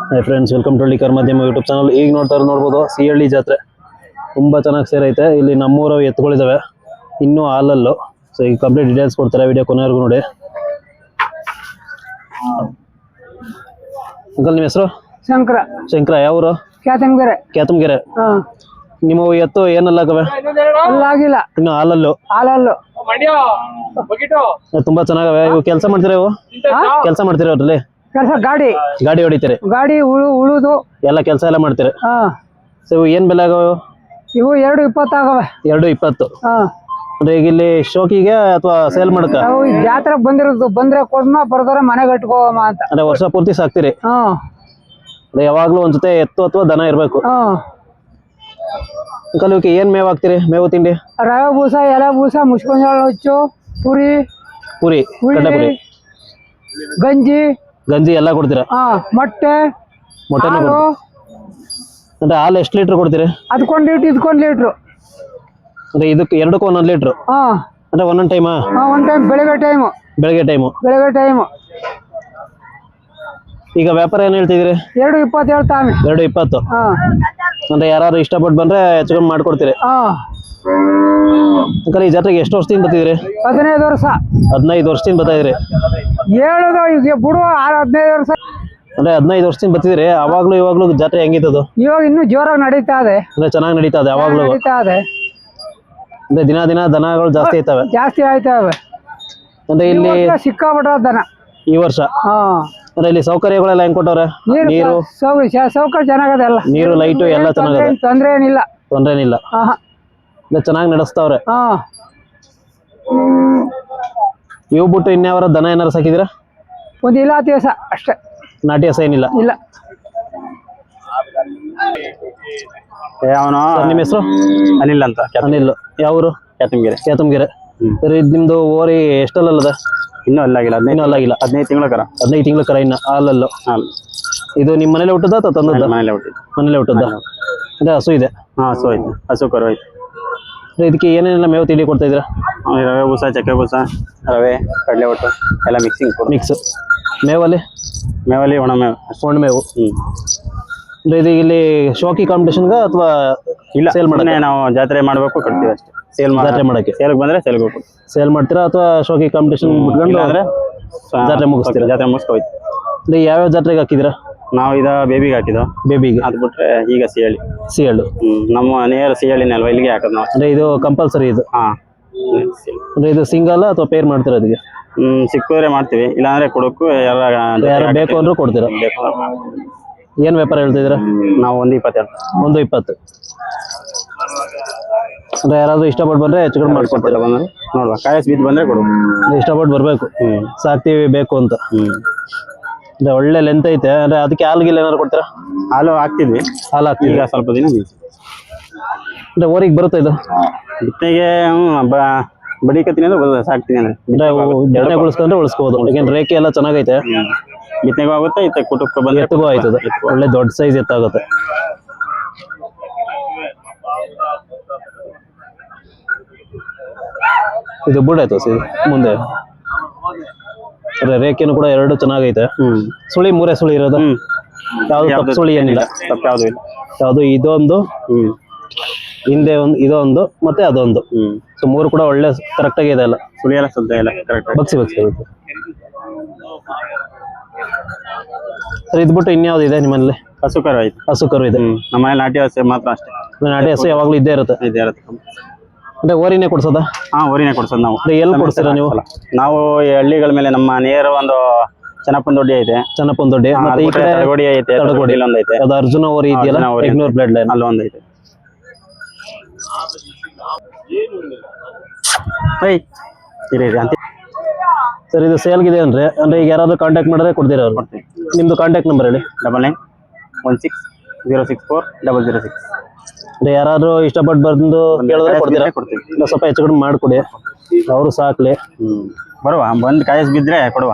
Hi friends, welcome to Hallikar Madhyama YouTube channel. ಈಗ ನೋಡ್ಬೋದು ಸಿಹಳ್ಳಿ ಜಾತ್ರೆ ತುಂಬ ಚೆನ್ನಾಗಿ ಸೇರೈತೆ. ಇಲ್ಲಿ ನಮ್ಮೂರ ಎತ್ತುಗಳಿದ್ದಾವೆ, ಇನ್ನೂ ಹಾಲಲ್ಲು. ಸೊ ಈಗ ಕಂಪ್ಲೀಟ್ ಡೀಟೇಲ್ಸ್ ಕೊಡ್ತಾರೆ, ವಿಡಿಯೋ ಕೊನೆವರೆಗೂ ನೋಡಿ. ಅಂಕಲ್, ನಿಮ್ಮ ಹೆಸರು? ಶಂಕರ. ಯಾವೂರು? ಕ್ಯಾತಮ್ಗೆರೆ. ನಿಮ್ಮ ಎತ್ತು ಏನೆಲ್ಲಾಗವೆ? ಇನ್ನು ಹಾಲಲ್ಲು ತುಂಬಾ ಚೆನ್ನಾಗವೆ. ಇವು ಕೆಲಸ ಮಾಡ್ತೀರಾ? ಇವು ಕೆಲಸ ಮಾಡ್ತೀರಾ? ಅದ್ರಲ್ಲಿ ಗಾಡಿ ಹೊಡಿತೀರಿ? ಉಳುದು ಎಲ್ಲ ಕೆಲಸ ಎಲ್ಲ ಮಾಡ್ತೀರಿ? ಸೊ ಇವು ಏನ್ ಬೆಲೆ ಆಗವೆ? ಇವು 2.20 ಆಗವೆ. 2.20. ಅಂದ್ರೆ ಈಗ ಇಲ್ಲಿ ಶೋಕಿಗೆ ಅಥವಾ ಸೇಲ್ ಮಾಡಕ? ಜಾತ್ರೆ ಬಂದಿರೋದು, ಬಂದ್ರೆ ಕೊಡ್ಮ, ಬರ್ದಾರ ಮನೆಗೆ ಇಟ್ಕೋಮ ಅಂತ. ಅಂದ್ರೆ ವರ್ಷ ಪೂರ್ತಿ ಸಾಕ್ತಿರಿ? ಯಾವಾಗ್ಲೂ ಒಂದ್ ಜೊತೆ ಎತ್ತು ಅಥವಾ ದನ ಇರ್ಬೇಕು. ಅಂಕಲ್, ಇವಕ್ಕೆ ಏನ್ ಮೇವ್ ಹಾಕ್ತಿರಿ? ಮೇವು ತಿಂಡಿ? ರವೆ ಬೂಸ, ಎಲೆ ಬೂಸ, ಮುಸ್ಕೊಂಜೋಳ ಹುಚ್ಚು, ಪುರಿ, ಕಡಲೆಪುರಿ, ಗಂಜಿ ಎಲ್ಲ ಕೊಡ್ತೀರಾ? ಮೊಟ್ಟೆ. ಅಂದ್ರೆ ಹಾಲು ಎಷ್ಟು ಲೀಟರ್ ಕೊಡ್ತೀರಿ? ಅದಕ್ಕೊಂದು ಲೀಟ್ರ್, ಇದಕ್ಕೊಂದು ಲೀಟ್ರು. ಅಂದ್ರೆ ಇದಕ್ಕೆ ಎರಡಕ್ಕೂ 1 ಲೀಟ್ರು? ಅಂದ್ರೆ ಒಂದೊಂದು ಟೈಮಾ? ಒಂದ್ ಟೈಮ್ ಬೆಳಿಗ್ಗೆ ಟೈಮು. ಈಗ ವ್ಯಾಪಾರ ಏನ್ ಹೇಳ್ತಿದ್ದೀರಿ? 2.20 ಹೇಳ್ತಾನೆ. 2.20. ಅಂದ್ರೆ ಯಾರು ಇಷ್ಟಪಟ್ಟು ಬಂದ್ರೆ ಹೆಚ್ಚು ಮಾಡ್ಕೊಡ್ತೀರಿ? ಅಂಕಲ್, ಈ ಜಾತ್ರೆಗೆ ಎಷ್ಟು ವರ್ಷದಿಂದ ಬರ್ತಿದ್ರಿ? 15 ವರ್ಷ. 15 ವರ್ಷದಿಂದ ಬರ್ತಾ ಇದ್ರಿ? ಹೇಳೋದು ಈಗ ಬಿಡುವ 15 ವರ್ಷ. ಅಂದ್ರೆ 15 ವರ್ಷದಿಂದ ಬರ್ತಿದ್ರಿ. ಅವಾಗ್ಲೂ ಇವಾಗ್ಲೂ ಜಾತ್ರೆ ಹೆಂಗಿತ್ತದು? ಇವಾಗ ಇನ್ನೂ ಜೋರಾಗಿ ನಡೀತಾ ಇದೆ. ಅಂದ್ರೆ ಚೆನ್ನಾಗಿ ನಡೀತಾ ಇದೆ ಅವಾಗ್ಲೂ? ಅಂದ್ರೆ ದಿನ ದನಗಳು ಜಾಸ್ತಿ ಆಯ್ತಾವೆ. ಅಂದ್ರೆ ಇಲ್ಲಿ ಸಿಕ್ಕಾಬಿಟ್ಟ ದನ ಈ ವರ್ಷ. ಅಂದ್ರೆ ಇಲ್ಲಿ ಸೌಕರ್ಯಗಳೆಲ್ಲ ಹೆಂಗ್ ಕೊಟ್ಟವ್ರೆ? ನೀರು ಸೌಕರ್ಯ ಚೆನ್ನಾಗದೆ, ಎಲ್ಲ ನೀರು, ಲೈಟು ಎಲ್ಲ ಚೆನ್ನಾಗದೆ, ತೊಂದ್ರೆ ಏನಿಲ್ಲ. ಚೆನ್ನಾಗಿ ನಡೆಸ್ತಾವ್ರೆ. ಇವು ಬಿಟ್ಟು ಇನ್ಯಾವ ದನ ಏನಾರು ಸಾಕಿದಿರಾ? ಒಂದು ಇಲಾತಿ ಹಸ ಅಷ್ಟೇ, ನಾಟಿ ಹಸ ಏನಿಲ್ಲ? ಇಲ್ಲ. ನಿಮ್ಮ ಹೆಸರು? ಅನಿಲ್ ಅಂತ. ಅನಿಲ್. ಯಾವೂರು? ಕ್ಯಾತಮ್ಗೆರೆ. ಇದು ನಿಮ್ದು ಓರಿ ಎಷ್ಟಲ್ಲದ? ಇನ್ನೂ ಅಲ್ಲಾಗಿಲ್ಲ. 15 ತಿಂಗಳ ಕರ. 15 ತಿಂಗಳ ಕರ. ಇನ್ನ ಹಾಲಲ್ಲು. ಇದು ನಿಮ್ಮ ಮನೇಲೆ ಹುಟ್ಟದ ಅಥವಾ ತಂದದ್ದ? ಮನೇಲೆ ಹುಟ್ಟದ. ಅಂದ್ರೆ ಹಸು ಇದೆ? ಹಸು ಐತೆ, ಹಸು ಕರು ಐತೆ. ಇದಕ್ಕೆ ಏನೇನೆಲ್ಲ ಮೇವು ತಿಂಡಿ ಕೊಡ್ತಾ ಇದ್ದೀರಾ? ರವೆ ಬೂಸ, ಚಕ್ಕೆ ಬೂಸ, ರವೆ, ಕಡಲೆ ಒಟ್ಟು ಎಲ್ಲ ಮಿಕ್ಸ್. ಮೇವಲ್ಲಿ ಒಣ ಮೇವು. ಅಂದ್ರೆ ಇದು ಇಲ್ಲಿ ಶೋಕಿ ಕಾಂಪಿಟೇಷನ್ಗ ಅಥವಾ ಇಲ್ಲ ಸೇಲ್ ಮಾಡಕ್ಕೆ? ನಾವು ಜಾತ್ರೆ ಮಾಡಬೇಕು, ಕೊಡ್ತೀವಿ ಅಷ್ಟೇ. ಜಾತ್ರೆ ಮಾಡಕ್ಕೆ? ಸೇಲ್ಗೆ ಬಂದ್ರೆ ಸೇಲ್ ಮಾಡ್ತೀರಾ ಅಥವಾ ಶೋಕಿ ಕಾಂಪಿಟೇಷನ್ ಬಿಟ್ಕೊಂಡು ಜಾತ್ರೆ ಮುಗಿಸ್ತೀರಾ? ಜಾತ್ರೆ ಮುಗಿಸ್ಕೋಯ್ತು. ಅಂದ್ರೆ ಯಾವ್ಯಾವ ಜಾತ್ರೆಗೆ ಹಾಕಿದಿರಾ? ನಾವು ಬೇಬಿಗೆ ಹಾಕಿದ್ವು. ಬೇಬಿಗೆ ಅದು ಬಿಟ್ರೆ ಈಗ ಸಿಹಳ್ಳಿ. ನಮ್ಮ ನೇರ ಸಿಹಳ್ಳಿನೇ ಅಲ್ವಾ, ಇಲ್ಲಿಗೆ ಹಾಕೋದು ನಾವು. ಅಂದ್ರೆ ಇದು ಕಂಪಲ್ಸರಿ ಇದು? ಅಂದ್ರೆ ಇದು ಸಿಂಗಲ್ ಅಥವಾ ಪೇರ್ ಮಾಡ್ತೀರಾ? ಅದಕ್ಕೆ ಸಿಕ್ಕಿದ್ರೆ ಮಾಡ್ತೀವಿ, ಇಲ್ಲಾಂದ್ರೆ ಕೊಡಕ್ಕೂ ಯಾರು ಬೇಕು ಅಂದ್ರೂ ಕೊಡ್ತೀರಾ? ಏನ್ ವ್ಯಾಪಾರ ಹೇಳ್ತಿದ್ದೀರಾ? ನಾವು 1.20. ಅಂದ್ರೆ ಯಾರಾದ್ರೂ ಇಷ್ಟಪಟ್ಟು ಬಂದ್ರೆ ಹೆಚ್ಚು ಕಡಿಮೆ ಮಾಡ್ಕೊಡ್ತೀರಾ? ನೋಡುವ, ಕಾಯಸ್ ಬಿದ್ದು ಬಂದ್ರೆ ಕೊಡು. ಇಷ್ಟಪಟ್ಟು ಬರ್ಬೇಕು, ಸಾಕ್ತಿವಿ ಬೇಕು ಅಂತ. ಅಂದ್ರೆ ಒಳ್ಳೆ ಲೆಂತ್ ಐತೆ. ಅಂದ್ರೆ ಅದಕ್ಕೆ ಹಾಲ್ಗಿಲ್ಲ ಏನಾದ್ರು ಕೊಡ್ತೀರಾ? ಹಾಲು ಹಾಕ್ತಿದ್ವಿ, ಈಗ ಸ್ವಲ್ಪ ದಿನ. ಅಂದ್ರೆ ಊರಿಗೆ ಬರುತ್ತೆ ಇದು? ಬಿತ್ತನೆಗೆ ಬಡಿಕತ್ತೀನಿ ಅಂದ್ರೆ ಸಾಕ್ತೀನಿ. ಅಂದ್ರೆ ಉಳಿಸ್ಕೊಂಡ್ರೆ ಉಳಿಸ್ಕೋಬಹುದು. ಯಾಕೆಂದ್ರೆ ರೇಖೆ ಎಲ್ಲ ಚೆನ್ನಾಗೈತೆ. ಬಿತ್ತನೆಗೂ ಆಗುತ್ತೆ, ಕುಟುಂಬಕ್ಕೆ ಬಂದ್ರೆ ಎತ್ತಗೂ ಆಯ್ತದೆ. ಒಳ್ಳೆ ದೊಡ್ಡ ಸೈಜ್ ಎತ್ತಾಗುತ್ತೆ. ಇದು ಬುಡಾಯ್ತು ಮುಂದೆ. ರೇಖೆನು ಕೂಡ 2 ಚೆನ್ನಾಗೈತೆ. ಸುಳಿ 3 ಸುಳಿ ಇರೋದು? ಯಾವ್ದು ತಪ್ಪು ಸುಳಿ ಏನಿಲ್ಲ? ಯಾವ್ದು ಇದೊಂದು, ಹಿಂದೆ ಒಂದು, ಇದೊಂದು, ಮತ್ತೆ ಅದೊಂದು. ಸೊ 3 ಕೂಡ ಒಳ್ಳೆ ಕರೆಕ್ಟ್ ಆಗಿದೆ. ಎಲ್ಲ ಸುಳಿ ಎಲ್ಲ ಸುದ್ದ ಎಲ್ಲ ಬಗ್ಸಿ ಸರ್. ಇದು ಬಿಟ್ಟು ಇನ್ಯಾವ್ದು ಇದೆ ನಿಮ್ಮಲ್ಲಿ? ಹಸು ಕರು ಐತೆ. ಹಸು ಕರು ಇದೆ. ನಮ್ಮ ಮನೇಲಿ ನಾಟಿ ಹಸು ಮಾತ್ರ ಅಷ್ಟೇ. ನಾಟಿ ಹಸು ಯಾವಾಗ್ಲೂ ಇದ್ದೇ ಇರುತ್ತೆ? ಅಂದ್ರೆ ಓರಿನೇ ಕೊಡ್ಸೋದಾ? ಓರಿನೇ ಕೊಡ್ಸೋದು ನಾವು. ಎಲ್ಲಿ ಕೊಡ್ತೀರಾ ನೀವು? ನಾವು ಈ ಹಳ್ಳಿಗಳ ಮೇಲೆ ನಮ್ಮ ನೇರ ಒಂದು ಚನ್ನಪ್ಪನ ದೊಡ್ಡಿ ಐತೆ. ಮತ್ತೆ ಈ ಕಡೆ ತಡಗೋಡಿ ಐತೆ. ಒಂದೈತೆ. ಅದು ಅರ್ಜುನ ಓರಿ ಇದೆಯಲ್ಲ, ಎಗ್ನೂರ್ ಬ್ಲಡ್ ಲೈನ್, ಅಲ್ಲೊಂದೈತೆ. ಸರ್, ಇದು ಸೇಲ್ಗಿದೆ ಅಂದ್ರೆ ಈಗ ಯಾರಾದ್ರೂ ಕಾಂಟ್ಯಾಕ್ಟ್ ಮಾಡಿದ್ರೆ ಕೊಡ್ತೀರಾ? ಅವ್ರು ನಿಮ್ದು ಕಾಂಟ್ಯಾಕ್ಟ್ ನಂಬರ್ ಹೇಳಿ. 9916060006. ಅಂದ್ರೆ ಯಾರಾದ್ರೂ ಇಷ್ಟಪಟ್ಟು ಬಂದು ಕೇಳಿದ್ರೆ ಕೊಡ್ತೀರಾ? ಸ್ವಲ್ಪ ಹೆಚ್ಚು ಕಡಿಮೆ ಮಾಡ್ಕೊಡಿ, ಅವರು ಸಾಕ್ಲಿ. ಬರುವ ಬಂದು ಕಾಯಸ್ ಬಿದ್ರೆ ಕೊಡುವ.